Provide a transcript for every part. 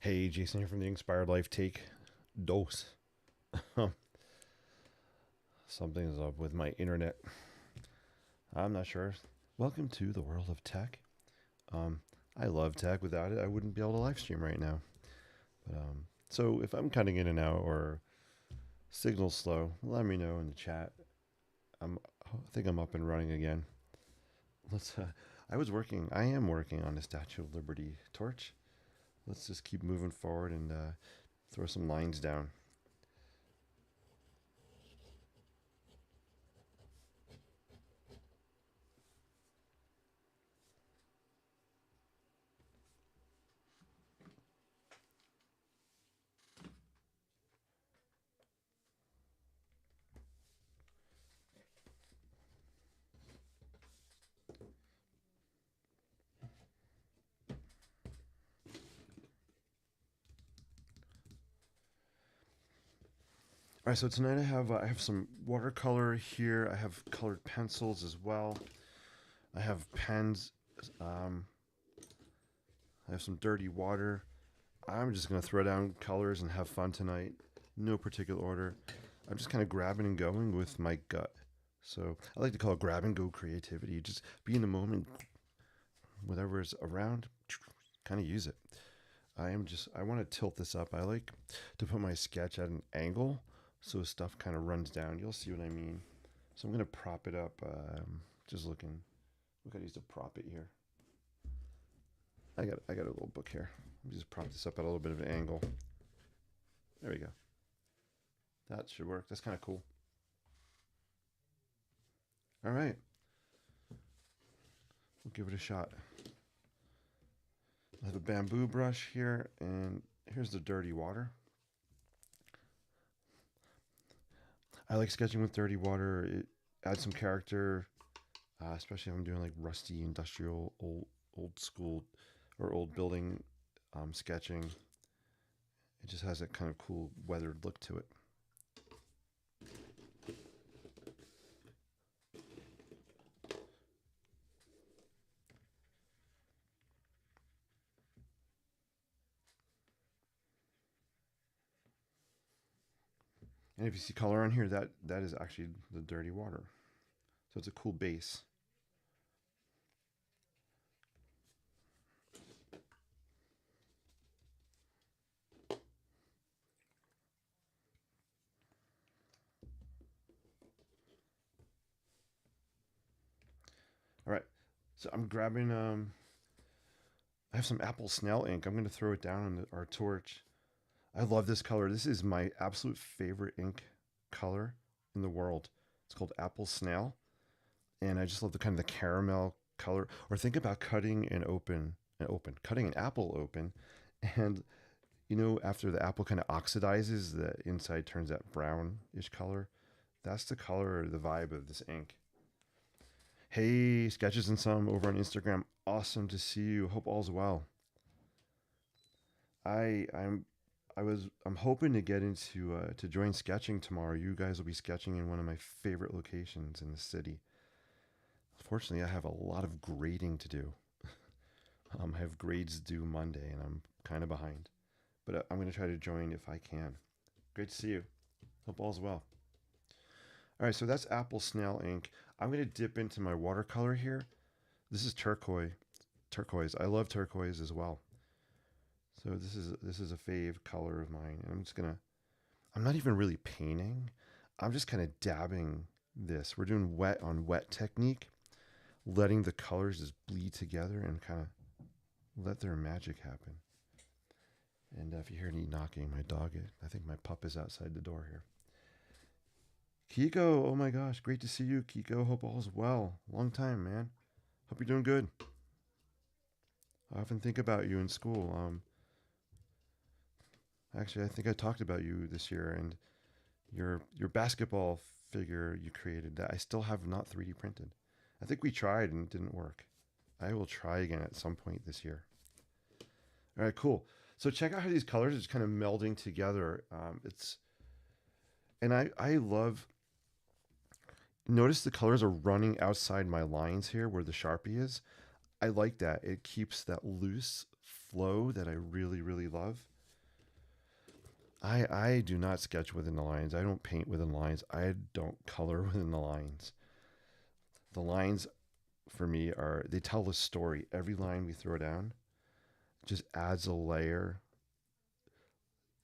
Hey, Jason here from the Inspired Life. Take dose. Something's up with my internet. I'm not sure. Welcome to the world of tech. Um, I love tech. Without it, I wouldn't be able to live stream right now. So if I'm cutting in and out or signal slow, let me know in the chat. I think I'm up and running again. Let's. I am working on the Statue of Liberty torch. Let's just keep moving forward and throw some lines down. All right, so tonight I have some watercolor here. I have colored pencils as well. I have pens. Um, I have some dirty water. I'm just gonna throw down colors and have fun tonight. No particular order. I'm just kind of grabbing and going with my gut. So I like to call it grab and go creativity. Just be in the moment, whatever is around, kind of use it. I want to tilt this up. I like to put my sketch at an angle so stuff kind of runs down. You'll see what I mean. So I'm gonna prop it up. Just looking. Look, I used to prop it here. I got a little book here. Let me just prop this up at a little bit of an angle. There we go. That should work. That's kind of cool. All right, we'll give it a shot. I have a bamboo brush here, and here's the dirty water. I like sketching with dirty water. It adds some character, especially if I'm doing like rusty industrial old school or old building sketching. It just has that kind of cool weathered look to it. And if you see color on here, that is actually the dirty water. So it's a cool base. All right, so I'm grabbing. I have some apple snail ink. I'm going to throw it down on our torch. I love this color. This is my absolute favorite ink color in the world. It's called apple snail, and I just love the kind of the caramel color. Or think about cutting an apple open, and after the apple kind of oxidizes, the inside turns that brownish color. That's the color or the vibe of this ink. Hey, Sketches and Some over on Instagram. Awesome to see you. Hope all's well. I I'm I'm hoping to get into to join sketching tomorrow. You guys will be sketching in one of my favorite locations in the city. Fortunately, I have a lot of grading to do. I have grades due Monday, and I'm kind of behind. But I'm going to try to join if I can. Great to see you. Hope all's well. All right, so that's apple snail ink. I'm going to dip into my watercolor here. This is turquoise. Turquoise. I love turquoise as well. So this is a fave color of mine, and I'm not even really painting. I'm just kind of dabbing this. We're doing wet on wet technique, letting the colors just bleed together and kind of let their magic happen. And if you hear any knocking, my dog, I think my pup is outside the door here. Kiko, oh my gosh, great to see you, Kiko. Hope all's well. Long time, man. Hope you're doing good. I often think about you in school. Actually, I think I talked about you this year and your basketball figure you created that I still have not 3D printed. I think we tried and it didn't work. I will try again at some point this year. All right, cool. So check out how these colors are just kind of melding together. I love. Notice the colors are running outside my lines here where the Sharpie is. I like that. It keeps that loose flow that I really, really love. I do not sketch within the lines. I don't paint within the lines. I don't color within the lines. The lines for me are they tell the story. Every line we throw down just adds a layer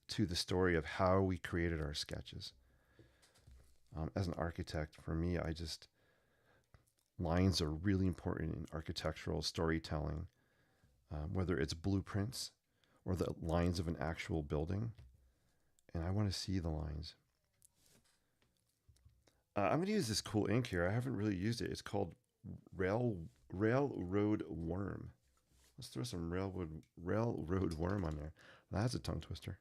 to the story of how we created our sketches. As an architect, for me, I just lines are really important in architectural storytelling, whether it's blueprints or the lines of an actual building. And I want to see the lines. I'm going to use this cool ink here. I haven't really used it. It's called Rail Railroad Worm. Let's throw some Railroad Worm on there. That's a tongue twister.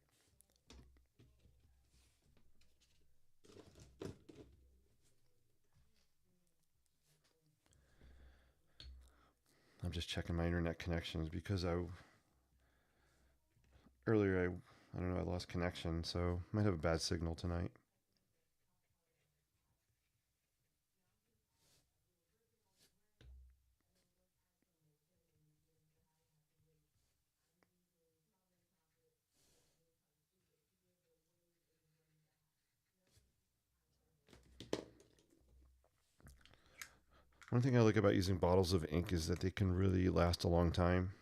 I'm just checking my internet connections because earlier I don't know, I lost connection, so might have a bad signal tonight. One thing I like about using bottles of ink is that they can really last a long time.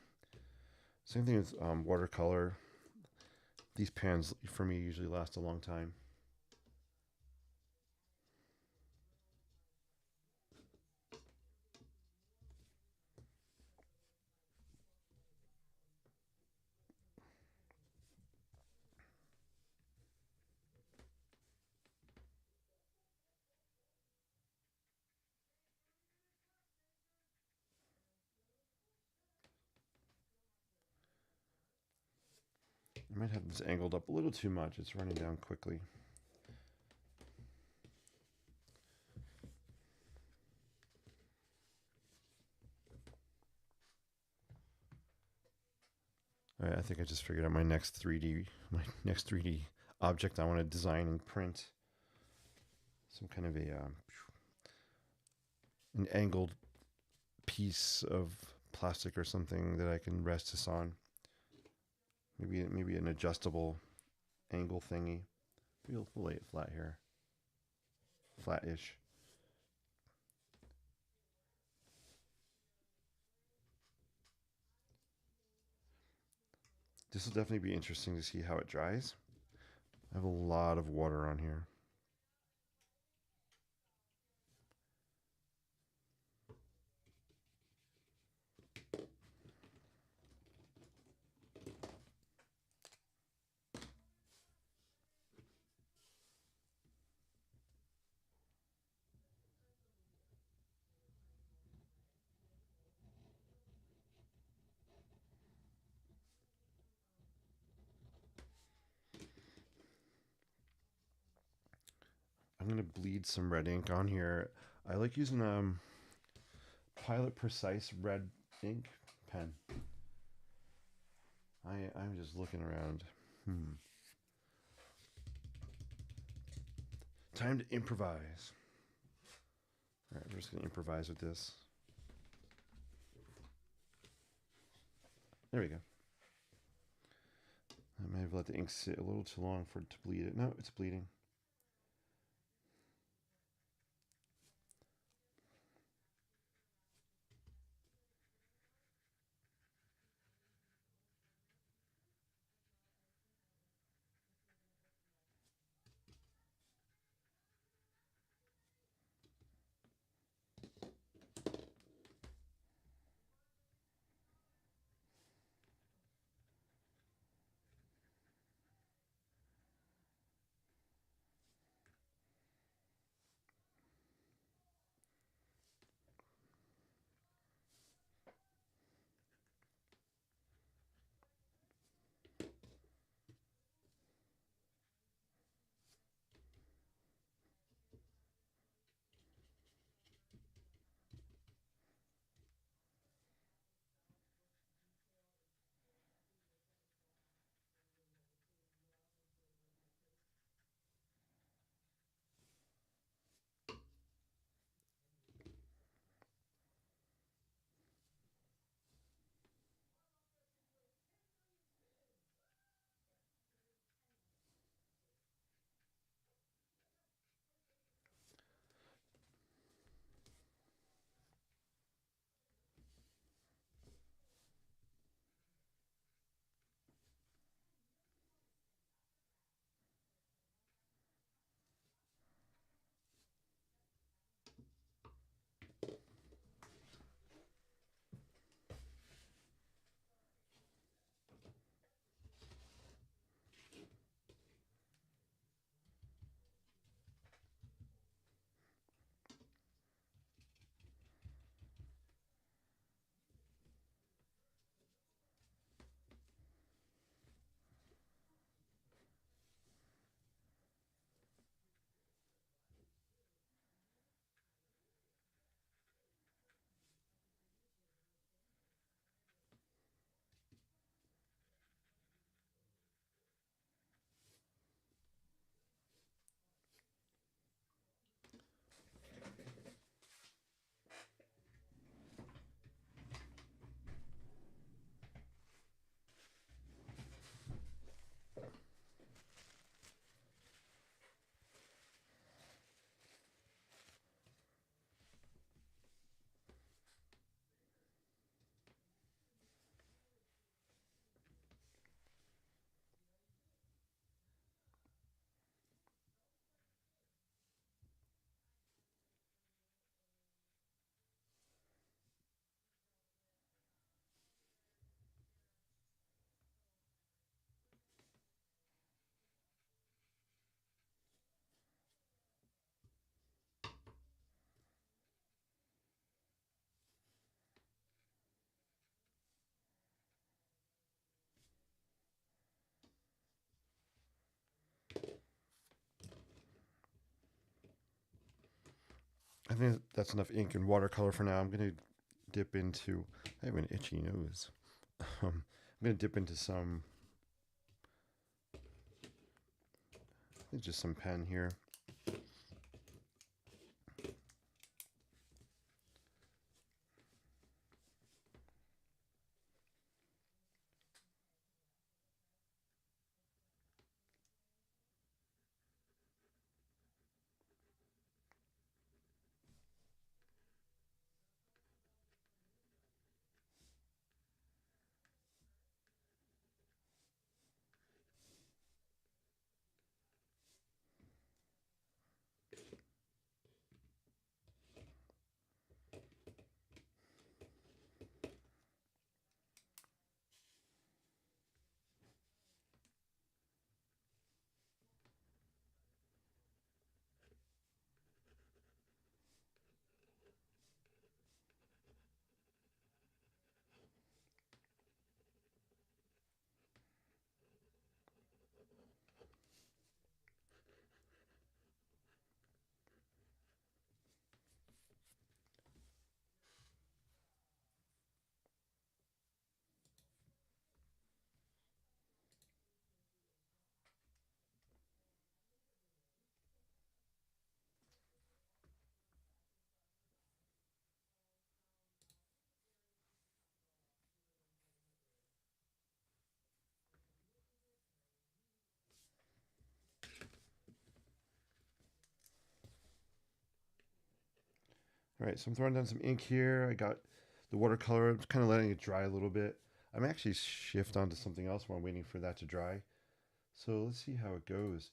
Same thing with watercolor. These pans for me usually last a long time. I might have this angled up a little too much. It's running down quickly. All right, I think I just figured out my next 3D object I want to design and print. Some kind of a an angled piece of plastic or something that I can rest this on. Maybe an adjustable angle thingy. We'll lay it flat here, flat-ish. This will definitely be interesting to see how it dries. I have a lot of water on here. I'm gonna bleed some red ink on here. I like using Pilot Precise red ink pen. I'm just looking around. Time to improvise. All right, we're just gonna improvise with this. There we go. I may have let the ink sit a little too long for it to bleed it. No, it's bleeding. I think that's enough ink and watercolor for now. I'm gonna dip into. I have an itchy nose. I'm gonna dip into some. Just some pen here. All right, so I'm throwing down some ink here. I got the watercolor. I'm just kind of letting it dry a little bit. I'm actually shift onto something else while I'm waiting for that to dry. So let's see how it goes.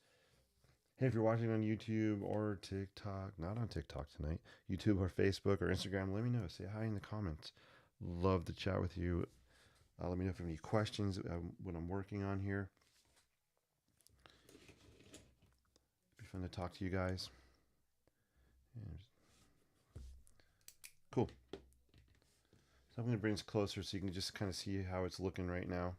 Hey, if you're watching on YouTube or TikTok, not on TikTok tonight, YouTube or Facebook or Instagram, let me know. Say hi in the comments. Love to chat with you. Let me know if you have any questions when I'm working on here. Be fun to talk to you guys. Cool. So I'm going to bring this closer so you can just kind of see how it's looking right now.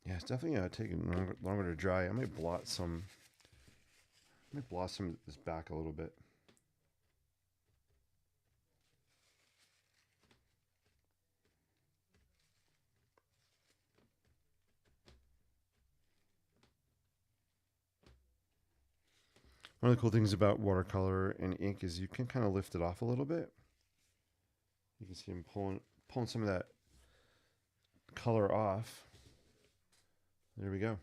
Yeah, it's definitely taking longer to dry. I might blot some. I might blossom this back a little bit. One of the cool things about watercolor and ink is you can kind of lift it off a little bit. You can see I'm pulling some of that color off. There we go.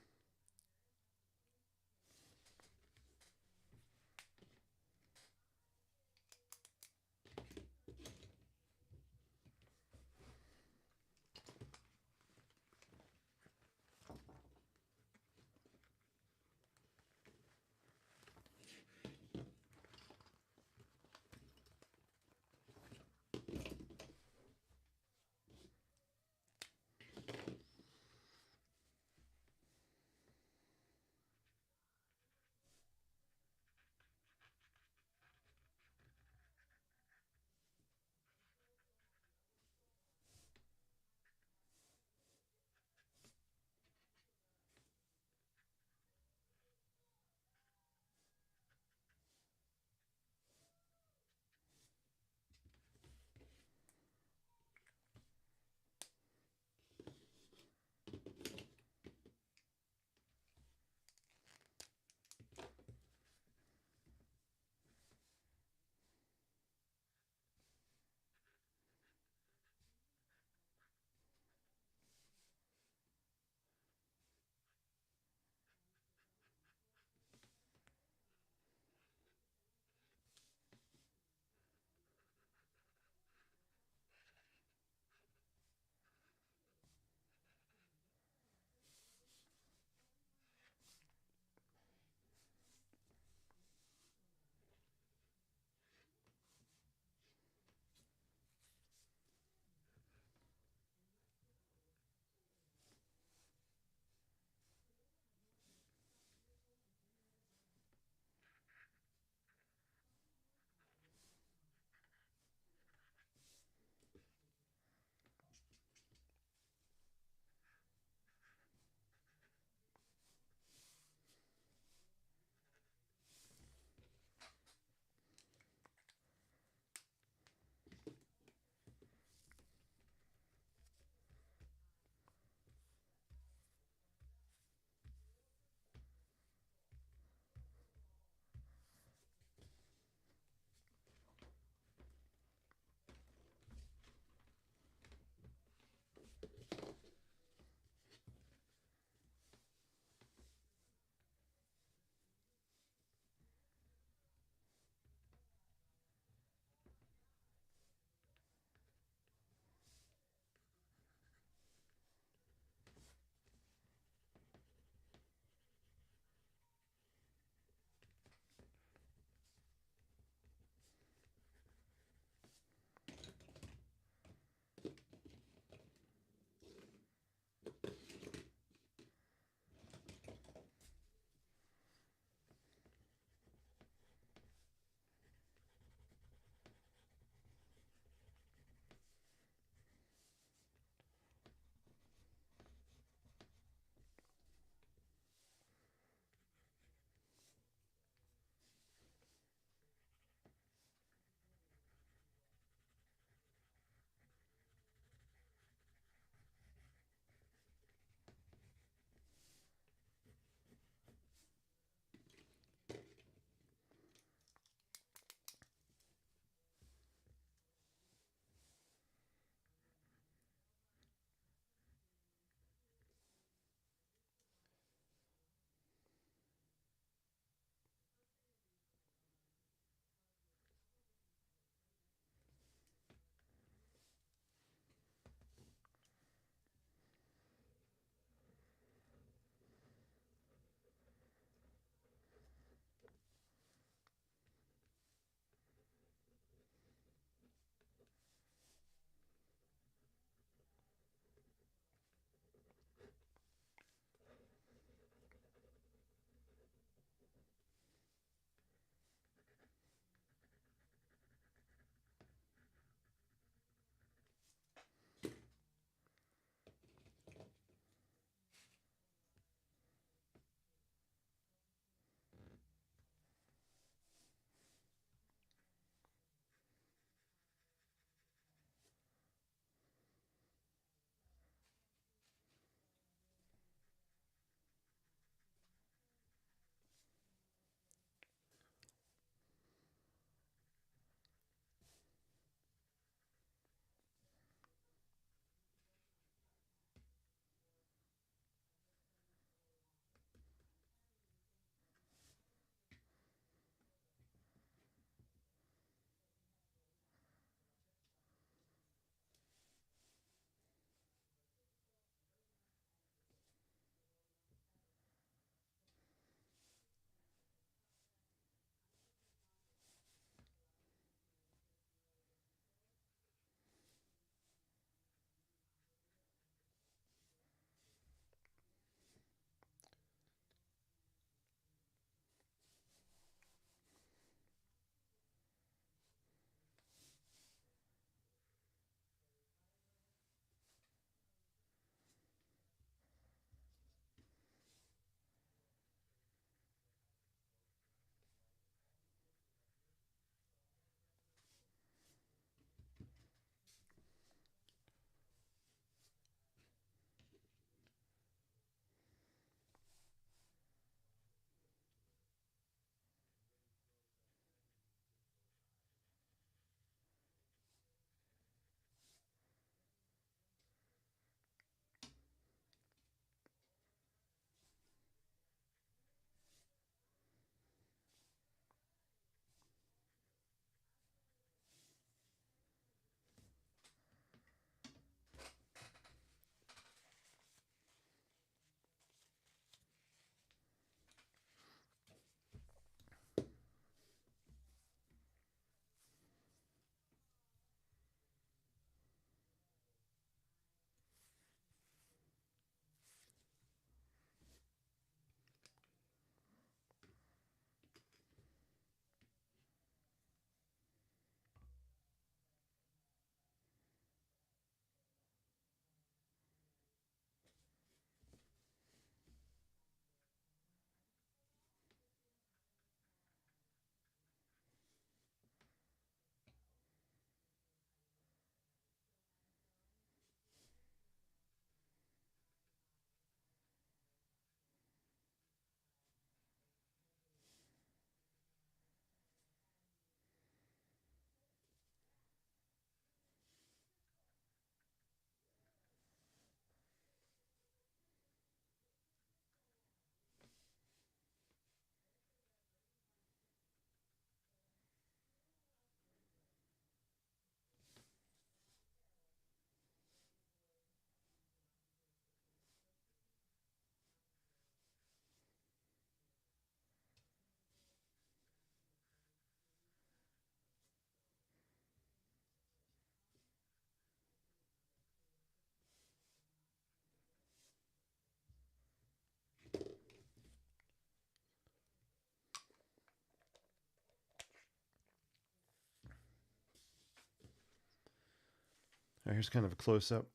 All right, here's kind of a close up.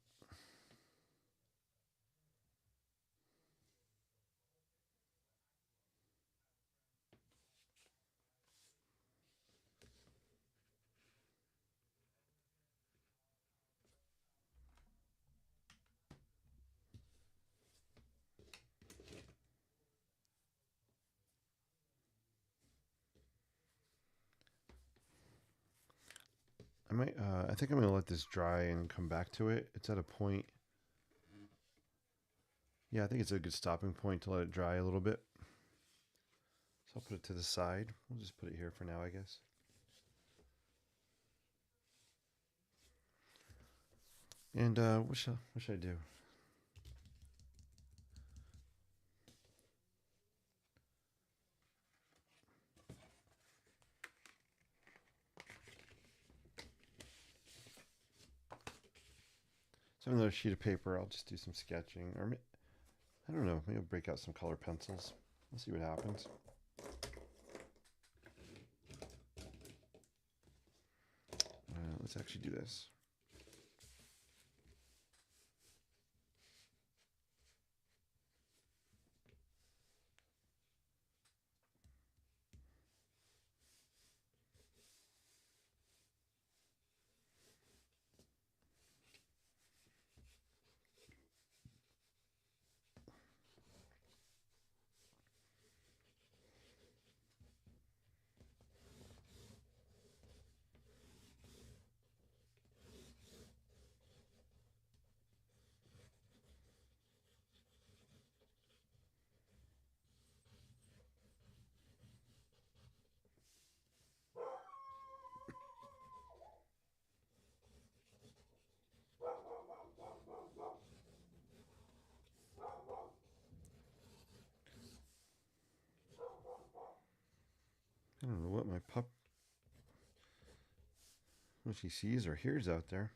I think I'm gonna let this dry and come back to it. It's at a point. Yeah, I think it's a good stopping point to let it dry a little bit. So I'll put it to the side. We'll just put it here for now, I guess. And what should I do? So another sheet of paper. I'll just do some sketching, or I don't know. Maybe I'll break out some color pencils. We'll see what happens. Let's actually do this. I don't know what what she sees or hears out there.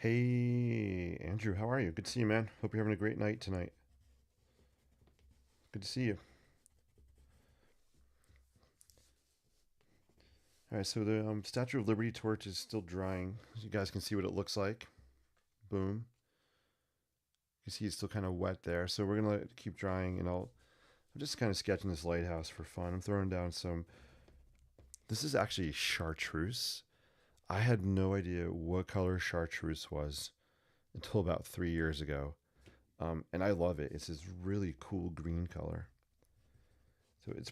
Hey, Andrew, how are you? Good to see you, man. Hope you're having a great night tonight. Good to see you. All right, so the Statue of Liberty torch is still drying. You guys can see what it looks like. Boom. You see it's still kind of wet there. So we're gonna let it keep drying, and I'm just kind of sketching this lighthouse for fun. I'm throwing down some. This is actually chartreuse. I had no idea what color chartreuse was until about 3 years ago, and I love it. It's this really cool green color. So it's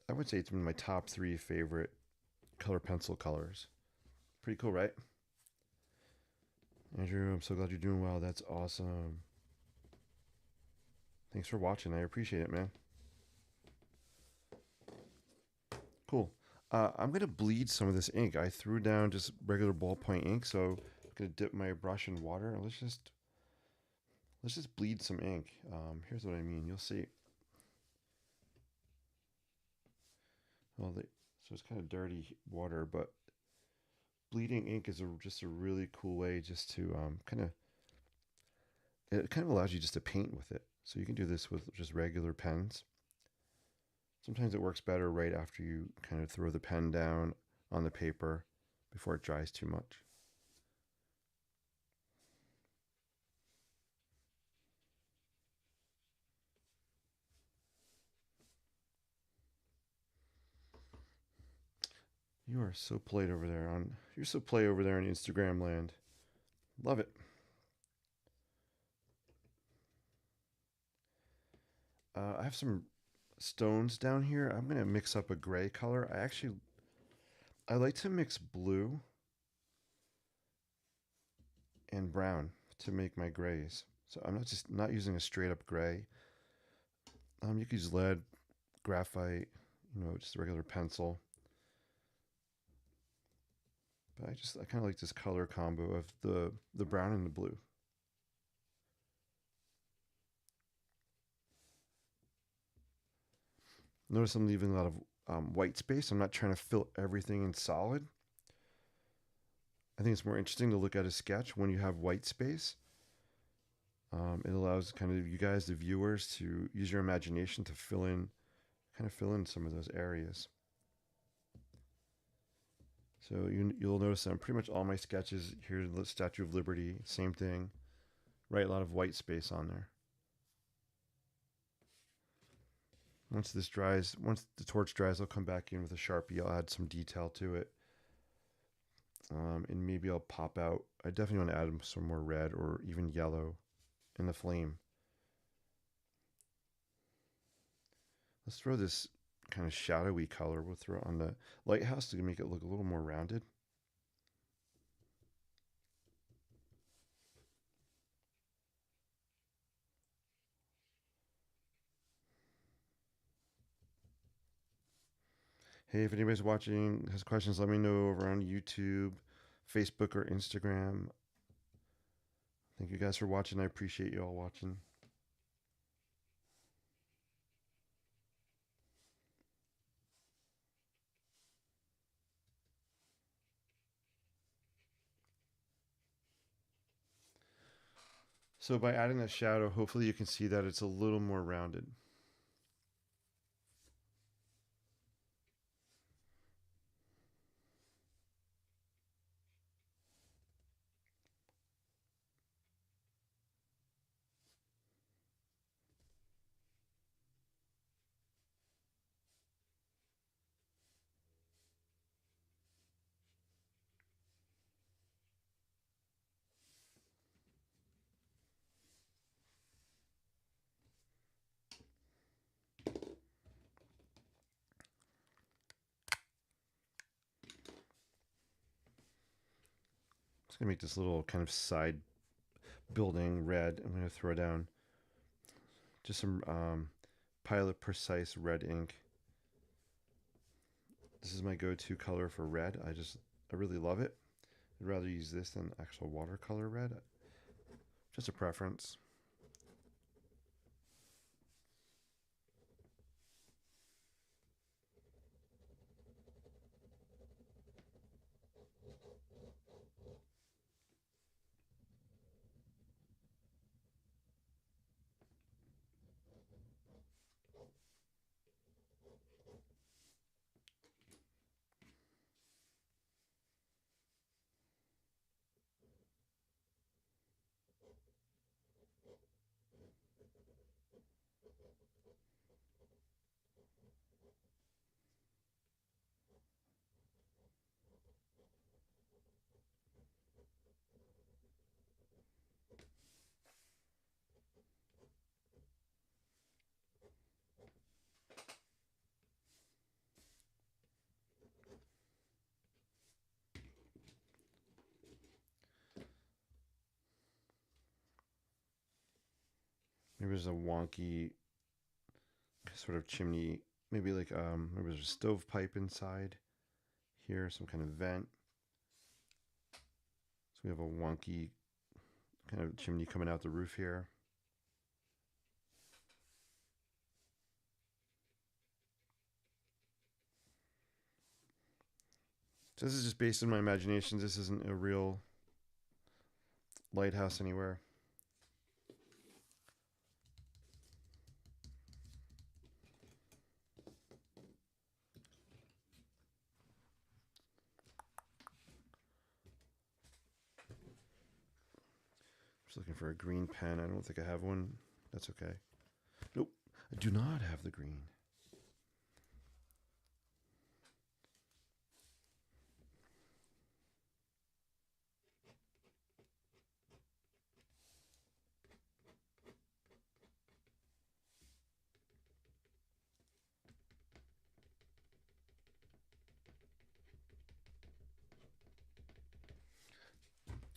I would say it's one of my top three favorite color pencil colors. Pretty cool, right? Andrew, I'm so glad you're doing well. That's awesome. Thanks for watching. I appreciate it, man. Cool. I'm gonna bleed some of this ink. I threw down just regular ballpoint ink, so I'm gonna dip my brush in water and let's just bleed some ink. Here's what I mean. You'll see. Well, so it's kind of dirty water, but bleeding ink is just a really cool way just to it kind of allows you just to paint with it. So you can do this with just regular pens. Sometimes it works better right after you kind of throw the pen down on the paper before it dries too much. You are so polite over there on you're so polite over there in Instagram land. Love it. I have some stones down here. I'm gonna mix up a gray color. I like to mix blue and brown to make my grays. So I'm not using a straight up gray. You can use lead, graphite, just a regular pencil. But I kind of like this color combo of the brown and the blue. Notice I'm leaving a lot of white space. I'm not trying to fill everything in solid. I think it's more interesting to look at a sketch when you have white space. It allows kind of you guys, the viewers, to use your imagination to fill in some of those areas. So you'll notice that pretty much all my sketches here, the Statue of Liberty, same thing. Right, a lot of white space on there. Once the torch dries, I'll come back in with a Sharpie. I'll add some detail to it. And maybe I'll pop out. I definitely want to add some more red or even yellow in the flame. Let's throw this kind of shadowy color. We'll throw it on the lighthouse to make it look a little more rounded. Hey, if anybody's watching, has questions, let me know over on YouTube, Facebook, or Instagram. Thank you guys for watching. I appreciate you all watching. So by adding that shadow, hopefully you can see that it's a little more rounded. Just gonna make this little kind of side building red. I'm gonna throw down just some Pilot Precise red ink. This is my go-to color for red. I really love it. I'd rather use this than actual watercolor red. Just a preference. Maybe there's a wonky sort of chimney. Maybe like maybe there's a stovepipe inside here, some kind of vent. So we have a wonky kind of chimney coming out the roof here. So this is just based on my imagination. This isn't a real lighthouse anywhere. Just looking for a green pen. I don't think I have one. That's okay. Nope, I do not have the green.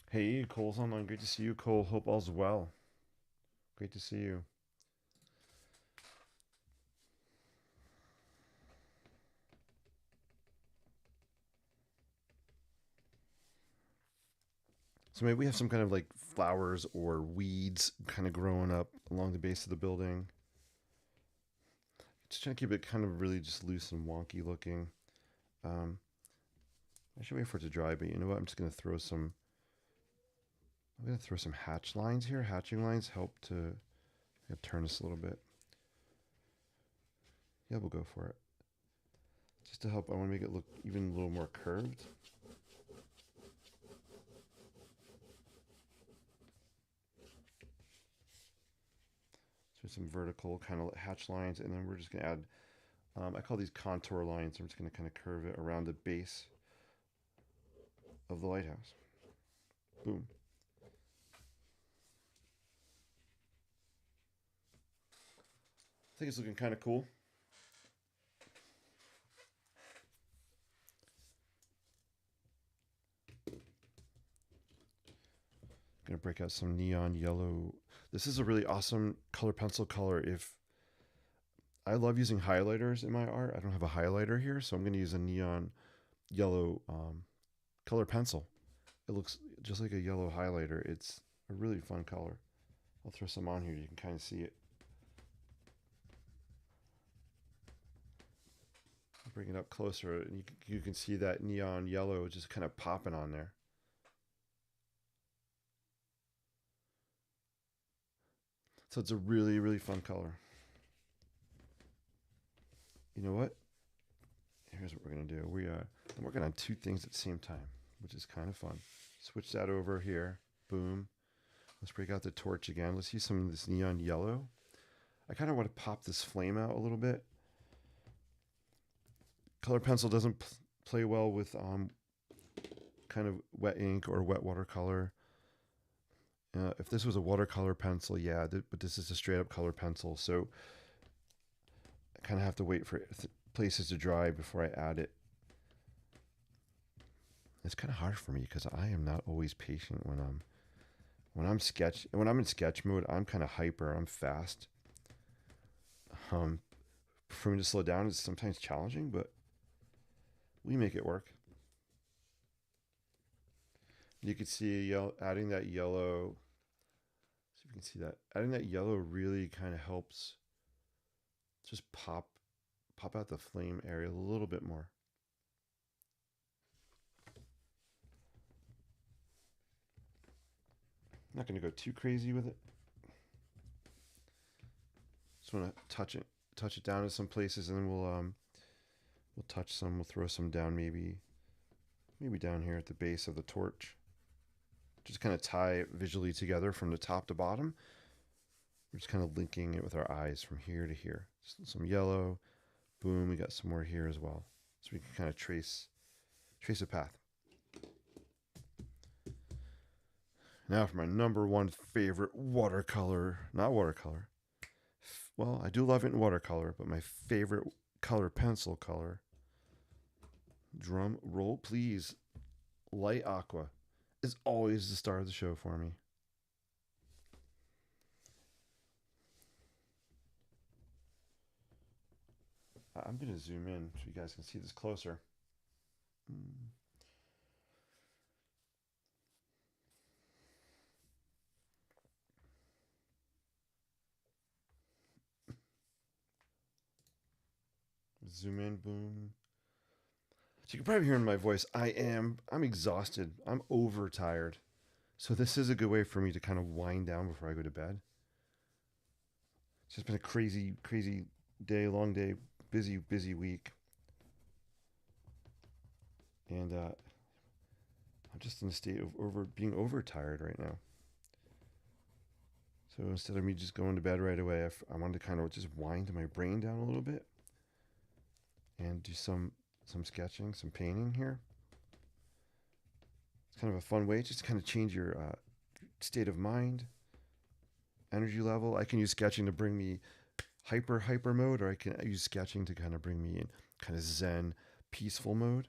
Hey, Cole's online. Great to see you, Cole. Hope all's well. Great to see you. So maybe we have some kind of like flowers or weeds kind of growing up along the base of the building. Just trying to keep it kind of really just loose and wonky looking. Um, I should wait for it to dry, but you know what? I'm just gonna throw some. I'm gonna throw some hatch lines here. Hatching lines help to turn this a little bit. Yeah, we'll go for it. Just to help, I want to make it look even a little more curved. So some vertical kind of hatch lines, and then we're just gonna add. I call these contour lines. I'm just gonna kind of curve it around the base of the lighthouse. Boom. I think it's looking kind of cool. Gonna break out some neon yellow. This is a really awesome color pencil color. If I love using highlighters in my art, I don't have a highlighter here, so I'm gonna use a neon yellow color pencil. It looks just like a yellow highlighter. It's a really fun color. I'll throw some on here. You can kind of see it. I'll bring it up closer, and you can see that neon yellow just kind of popping on there. So it's a really, really fun color. You know what? Here's what we're gonna do. I'm working on two things at the same time, which is kind of fun. Switch that over here. Boom. Let's break out the torch again. Let's use some of this neon yellow. I kind of want to pop this flame out a little bit. Color pencil doesn't play well with kind of wet ink or wet watercolor. If this was a watercolor pencil, yeah, but this is a straight up color pencil, so I kind of have to wait for places to dry before I add it. It's kind of hard for me because I am not always patient when I'm in sketch mode. I'm kind of hyper. I'm fast. For me to slow down is sometimes challenging, but we make it work. You can see adding that yellow. See if you can see that. Adding that yellow really kind of helps just pop out the flame area a little bit more. I'm not going to go too crazy with it. Just want to touch it down in some places, and then we'll touch some. We'll throw some down, maybe down here at the base of the torch. Just kind of tie it visually together from the top to bottom. We're just kind of linking it with our eyes from here to here. Just some yellow, Boom, we got some more here as well. So we can kind of trace a path. Now for my number one favorite watercolor. Not watercolor. Well, I do love it in watercolor, but my favorite color, pencil color. Drum roll, please. Light aqua is always the star of the show for me. I'm going to zoom in so you guys can see this closer. Zoom in, boom. So you can probably hear in my voice, I'm exhausted. I'm overtired. So this is a good way for me to kind of wind down before I go to bed. It's just been a crazy, crazy day, long day, busy, busy week. And I'm just in a state of being overtired right now. So instead of me just going to bed right away, I wanted to kind of just wind my brain down a little bit and do some sketching, some painting here. It's kind of a fun way just to kind of change your state of mind, energy level. I can use sketching to bring me hyper mode, or I can use sketching to kind of bring me in kind of zen, peaceful mode,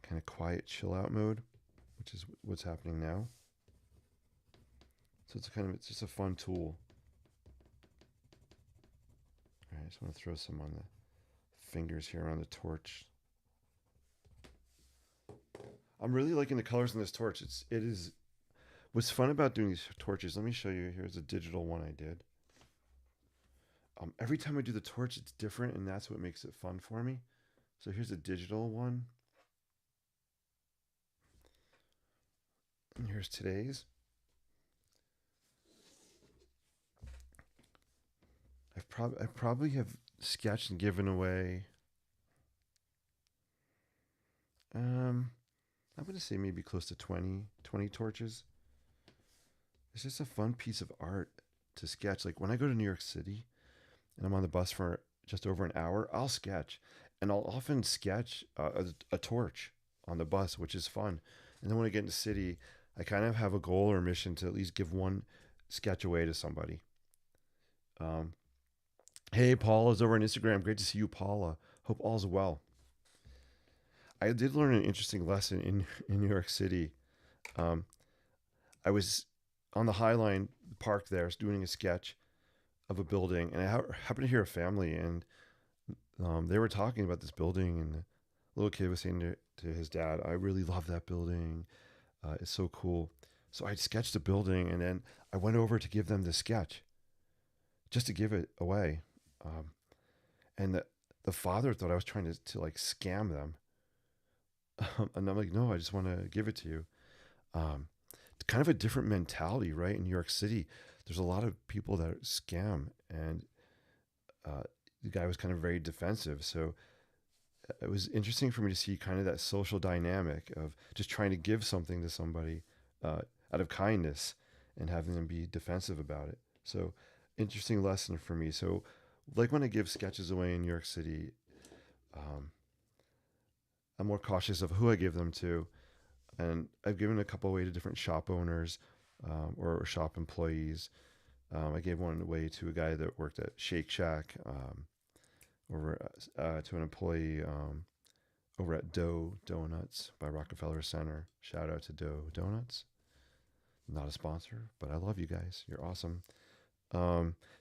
kind of quiet, chill out mode, which is what's happening now. So it's just a fun tool. All right, I just want to throw some on the fingers here on the torch. I'm really liking the colors in this torch. It is. What's fun about doing these torches? Let me show you. Here's a digital one I did. Every time I do the torch, it's different, and that's what makes it fun for me. So here's a digital one. And here's today's. I probably have sketched and given away. I'm going to say maybe close to 20 torches. It's just a fun piece of art to sketch. Like when I go to New York City and I'm on the bus for just over an hour, I'll sketch. And I'll often sketch a torch on the bus, which is fun. And then when I get in the city, I kind of have a goal or mission to at least give one sketch away to somebody. Hey, Paula's over on Instagram. Great to see you, Paula. Hope all's well. I did learn an interesting lesson in New York City. I was on the High Line park there, doing a sketch of a building, and I happened to hear a family, and they were talking about this building, and the little kid was saying to his dad, "I really love that building. It's so cool." So I sketched the building, and then I went over to give them the sketch, just to give it away. And the father thought I was trying to like scam them. And I'm like, no, I just want to give it to you. It's kind of a different mentality, right? In New York City, there's a lot of people that scam, and the guy was kind of very defensive. So it was interesting for me to see kind of that social dynamic of just trying to give something to somebody out of kindness and having them be defensive about it. So interesting lesson for me. So like when I give sketches away in New York City, I'm more cautious of who I give them to. And I've given a couple away to different shop owners or shop employees. I gave one away to a guy that worked at Shake Shack, over to an employee over at Dough Donuts by Rockefeller Center. Shout out to Dough Donuts. Not a sponsor, but I love you guys. You're awesome.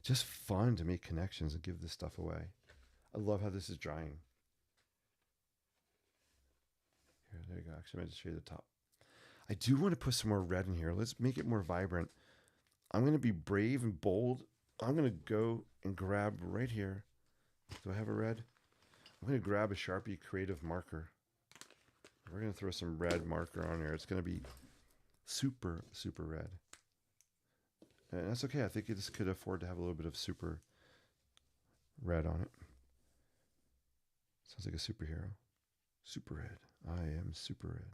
Just fun to make connections and give this stuff away. I love how this is drying. Here, there you go. Actually, I might just show you the top. I do want to put some more red in here. Let's make it more vibrant. I'm going to be brave and bold. I'm going to go and grab right here. Do I have a red? I'm going to grab a Sharpie Creative Marker. We're going to throw some red marker on here. It's going to be super, super red. And that's okay. I think this could afford to have a little bit of super red on it. Sounds like a superhero. Super red. I am super red.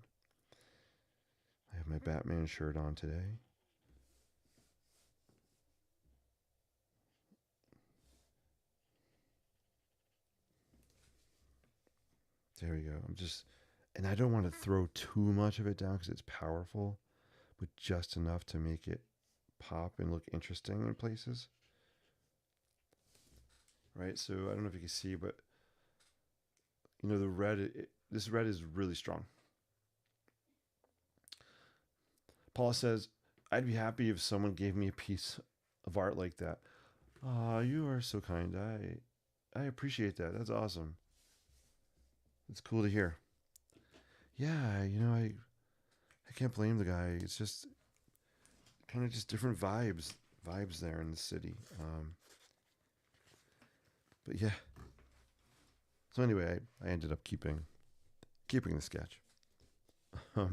I have my Batman shirt on today. There we go. And I don't want to throw too much of it down because it's powerful, but just enough to make it pop and look interesting in places. Right. So I don't know if you can see, but the red. This red is really strong. Paula says, "I'd be happy if someone gave me a piece of art like that." Ah, you are so kind. I appreciate that. That's awesome. It's cool to hear. Yeah, I can't blame the guy. It's just kind of just different vibes there in the city. But yeah. So anyway, I ended up keeping the sketch. So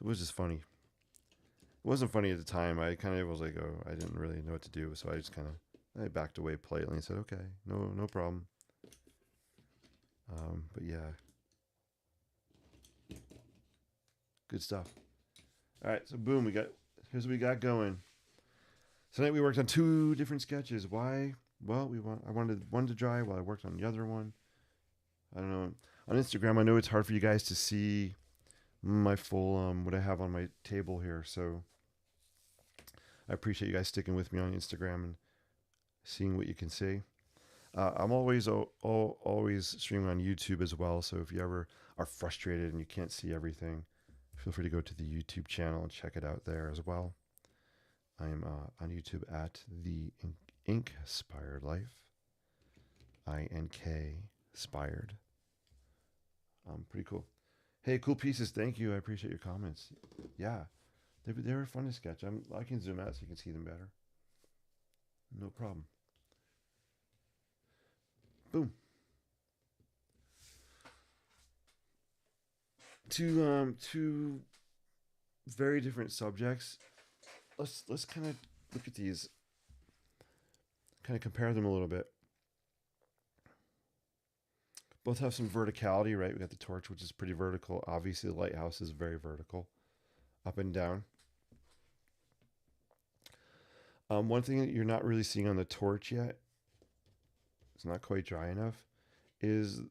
it was just funny. It wasn't funny at the time. I kind of was like, oh, I didn't really know what to do, so I just kind of I backed away politely and said, okay, no problem. But yeah, good stuff. All right, so boom, here's what we got going. Tonight we worked on two different sketches. Why? Well, I wanted one to dry while I worked on the other one. I don't know. On Instagram, I know it's hard for you guys to see my full what I have on my table here. So I appreciate you guys sticking with me on Instagram and seeing what you can see. I'm always streaming on YouTube as well. So if you ever are frustrated and you can't see everything, feel free to go to the YouTube channel and check it out there as well. I am on YouTube at the Inspired Life. INK Spired. Pretty cool. Hey, cool pieces. Thank you. I appreciate your comments. Yeah, they were fun to sketch. I can zoom out so you can see them better. No problem. Boom. Two very different subjects. Let's kind of look at these. Kind of compare them a little bit. Both have some verticality, right? We got the torch, which is pretty vertical. Obviously, the lighthouse is very vertical, up and down. One thing that you're not really seeing on the torch yet, it's not quite dry enough, is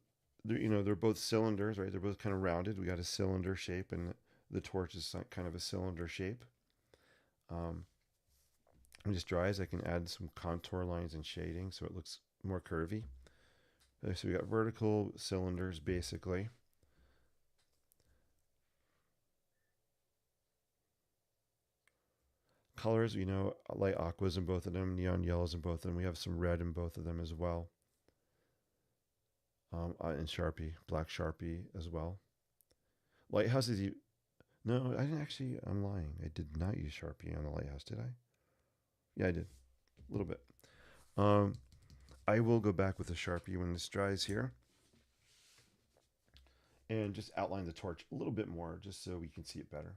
they're both cylinders, right? They're both kind of rounded. We got a cylinder shape, and the torch is kind of a cylinder shape. When it just dries, I can add some contour lines and shading so it looks more curvy. So we got vertical cylinders basically. Colors, light aquas in both of them, neon yellows in both of them. We have some red in both of them as well. And Sharpie, black Sharpie as well. Lighthouse is no, I didn't actually. I'm lying. I did not use Sharpie on the lighthouse, did I? Yeah, I did a little bit. I will go back with the Sharpie when this dries here, and just outline the torch a little bit more, just so we can see it better.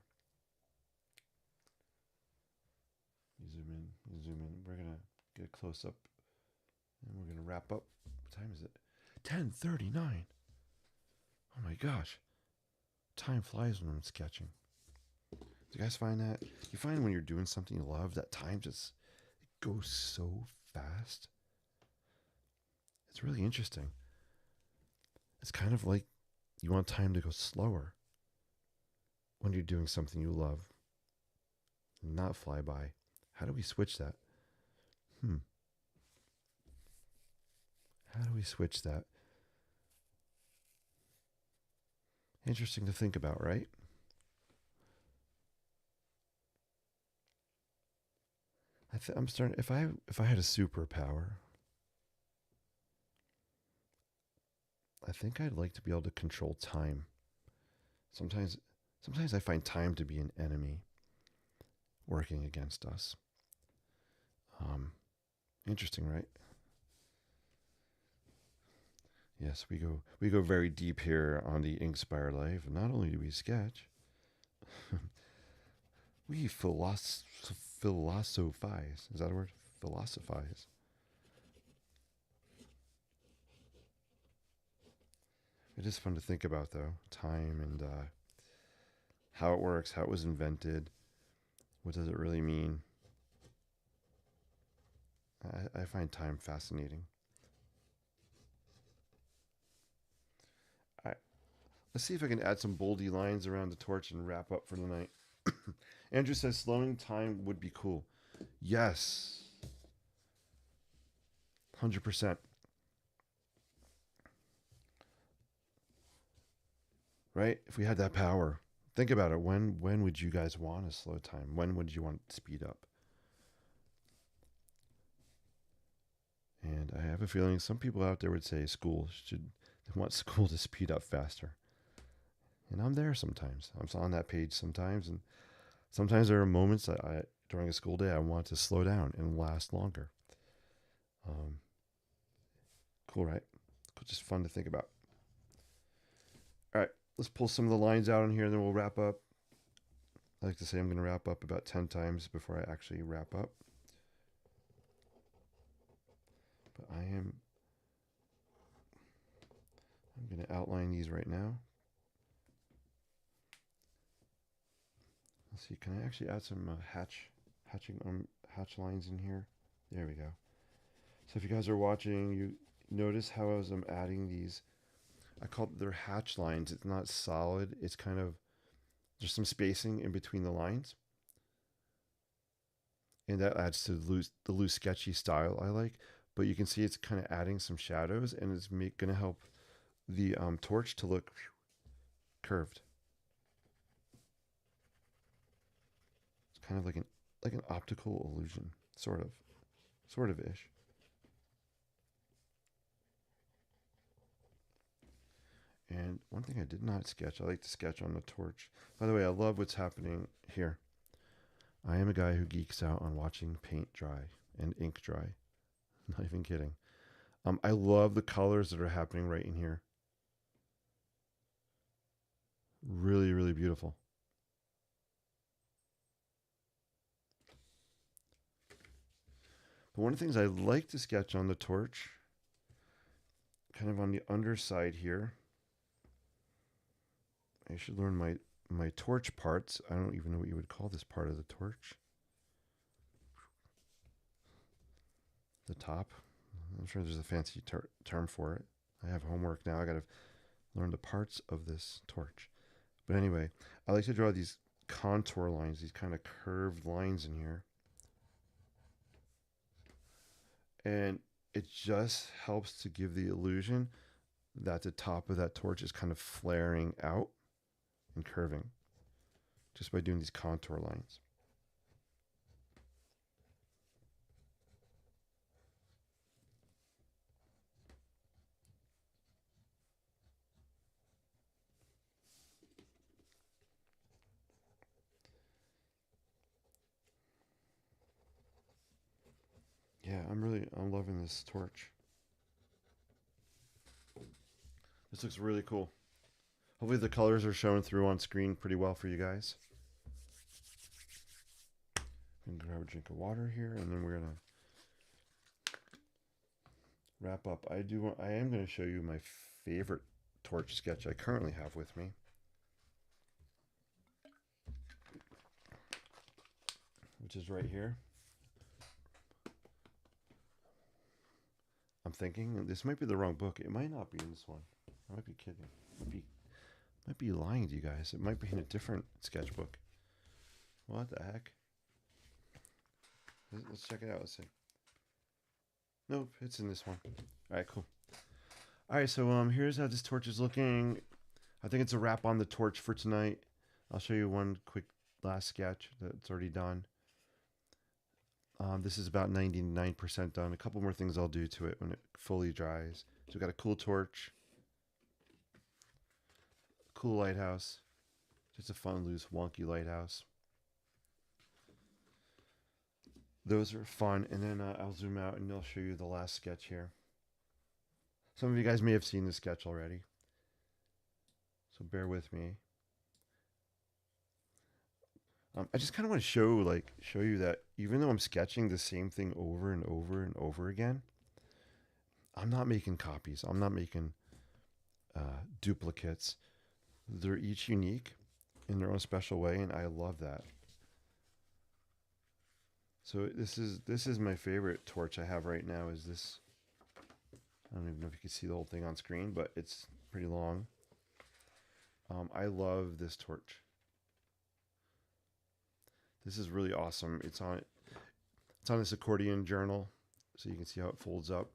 You zoom in, you zoom in. We're gonna get a close up, and we're gonna wrap up. What time is it? 10:39. Oh my gosh, time flies when I'm sketching. Do you guys find that? You find when you're doing something you love that time just goes so fast? It's really interesting. It's kind of like you want time to go slower when you're doing something you love, not fly by. How do we switch that? How do we switch that? Interesting to think about, right? I'm starting. If I had a superpower, I think I'd like to be able to control time. Sometimes, sometimes I find time to be an enemy working against us. Interesting, right? Yes, we go very deep here on the Inkspire Life. Not only do we sketch, we philosophize. Is that a word? Philosophize. It is fun to think about, though, time and how it works, how it was invented. What does it really mean? I find time fascinating. Let's see if I can add some boldy lines around the torch and wrap up for the night. Andrew says slowing time would be cool. Yes. 100%. Right? If we had that power, think about it. When would you guys want to slow time? When would you want to speed up? And I have a feeling some people out there would say school should want school to speed up faster. And I'm there sometimes. I'm on that page sometimes, and sometimes there are moments that during a school day, I want to slow down and last longer. Um, cool, right? Just fun to think about. All right, let's pull some of the lines out in here, and then we'll wrap up. I like to say I'm going to wrap up about 10 times before I actually wrap up. But I'm going to outline these right now. Let's see, can I actually add some hatch lines in here? There we go. So if you guys are watching, you notice how as I'm adding these, I call they're hatch lines. It's not solid. It's kind of, there's some spacing in between the lines. And that adds to the loose sketchy style I like. But you can see it's kind of adding some shadows, and it's going to help the torch to look curved. It's kind of like an optical illusion, sort of ish. And one thing I did not sketch, I like to sketch on the torch. By the way, I love what's happening here. I am a guy who geeks out on watching paint dry and ink dry. Not even kidding. I love the colors that are happening right in here. Really, really beautiful. But one of the things I like to sketch on the torch, kind of on the underside here, I should learn my torch parts. I don't even know what you would call this part of the torch. The top. I'm sure there's a fancy term for it. I have homework now. I got to learn the parts of this torch. But anyway, I like to draw these contour lines, these kind of curved lines in here. And it just helps to give the illusion that the top of that torch is kind of flaring out and curving just by doing these contour lines. Yeah, I'm loving this torch. This looks really cool. Hopefully the colors are showing through on screen pretty well for you guys. I'm gonna grab a drink of water here, and then we're gonna wrap up. I am gonna show you my favorite torch sketch I currently have with me. Which is right here. I'm thinking this might be the wrong book. It might not be in this one. I might be kidding. Might be lying to you guys. It might be in a different sketchbook. What the heck? Let's check it out. Let's see. Nope, it's in this one. All right, cool. All right, so here's how this torch is looking. I think it's a wrap on the torch for tonight. I'll show you one quick last sketch that's already done. This is about 99% done. A couple more things I'll do to it when it fully dries. So we've got a cool torch, cool lighthouse, just a fun, loose, wonky lighthouse. Those are fun. And then I'll zoom out and I'll show you the last sketch here. Some of you guys may have seen this sketch already, so bear with me. I just kind of want to show you that even though I'm sketching the same thing over and over and over again, I'm not making copies. I'm not making duplicates. They're each unique in their own special way, and I love that. So this is my favorite torch I have right now. Is this? I don't even know if you can see the whole thing on screen, but it's pretty long. I love this torch. This is really awesome. It's on this accordion journal, so you can see how it folds up.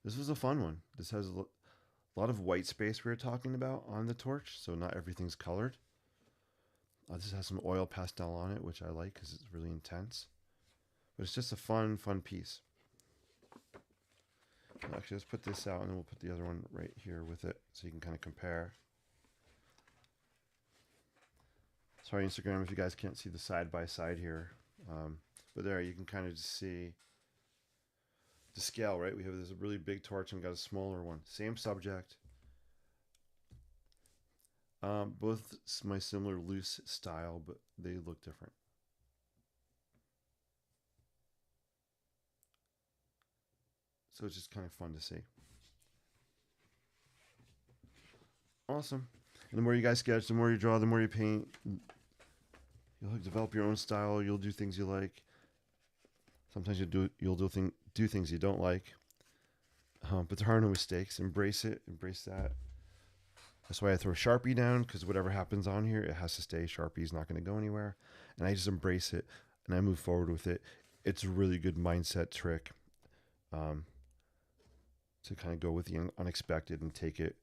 This was a fun one. This has a lot of white space we were talking about on the torch, so not everything's colored. This has some oil pastel on it, which I like because it's really intense. But it's just a fun piece. Actually, let's put this out and then we'll put the other one right here with it so you can kind of compare. Sorry, Instagram, if you guys can't see the side by side here. But there, you can kind of just see the scale, right? We have this really big torch and got a smaller one. Same subject. Both my similar loose style, but they look different. So it's just kind of fun to see. Awesome. And the more you guys sketch, the more you draw, the more you paint, you'll develop your own style. You'll do things you like. Sometimes you'll do things you don't like. But there are no mistakes. Embrace it. Embrace that. That's why I throw Sharpie down, because whatever happens on here, it has to stay. Sharpie's not going to go anywhere. And I just embrace it and I move forward with it. It's a really good mindset trick to kind of go with the unexpected and take it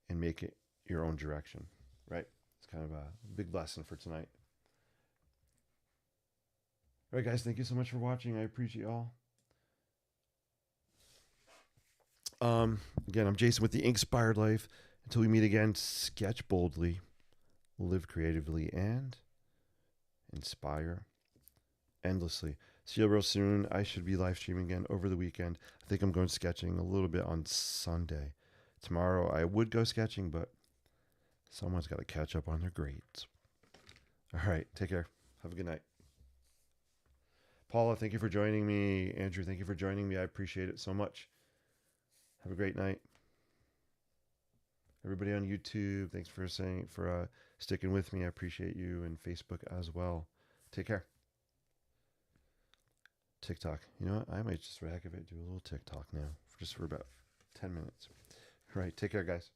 and make it your own direction, right? It's kind of a big lesson for tonight. All right, guys, thank you so much for watching. I appreciate y'all. Again, I'm Jason with the Inspired Life. Until we meet again, sketch boldly, live creatively, and inspire endlessly. See you real soon. I should be live streaming again over the weekend. I think I'm going sketching a little bit on Sunday. Tomorrow I would go sketching, but someone's got to catch up on their grades. All right, take care. Have a good night. Paula, thank you for joining me. Andrew, thank you for joining me. I appreciate it so much. Have a great night. Everybody on YouTube, thanks for sticking with me. I appreciate you, and Facebook as well. Take care. TikTok. You know what? I might just, for the heck of it, do a little TikTok now, just for about 10 minutes. All right. Take care, guys.